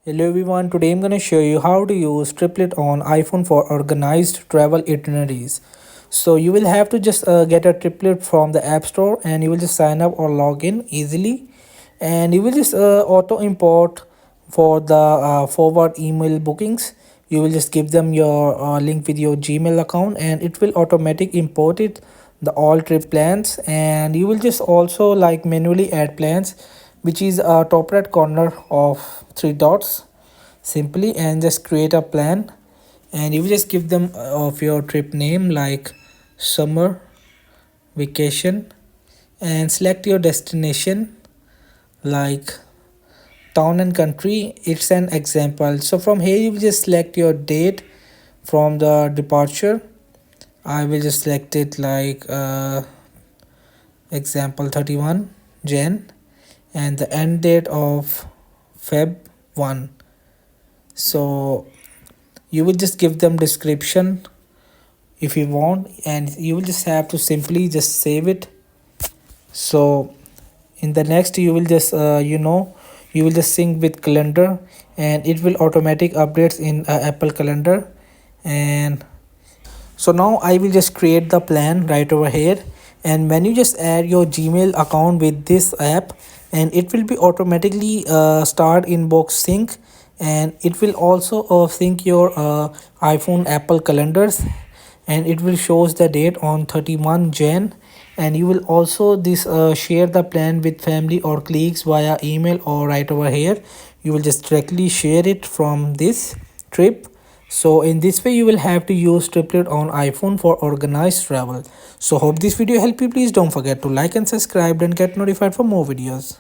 Hello everyone, today I'm going to show you how to use TripIt on iPhone for organized travel itineraries. So you will have to just get a TripIt from the App Store and you will just sign up or log in easily, and you will just auto import for the forward email bookings. You will just give them your link with your Gmail account and it will automatic import it the all trip plans, and you will just also like manually add plans, which is top right corner of three dots simply, and just create a plan. And you will just give them of your trip name like summer vacation, and select your destination like town and country. It's an example, so from here you will just select your date from the departure. I will just select it like example 31 Jan, and the end date of Feb 1. So you will just give them description if you want, and you will just have to simply just save it. So in the next you will just you will just sync with calendar, and it will automatic updates in Apple calendar. And so now I will just create the plan right over here, and when you just add your Gmail account with this app, and it will be automatically start inbox sync, and it will also sync your iPhone Apple calendars, and it will shows the date on 31 Jan. And you will also this share the plan with family or colleagues via email or right over here. You will just directly share it from this trip. So in this way you will have to use TripIt on iPhone for organized travel. So hope this video helped you. Please don't forget to like and subscribe and get notified for more videos.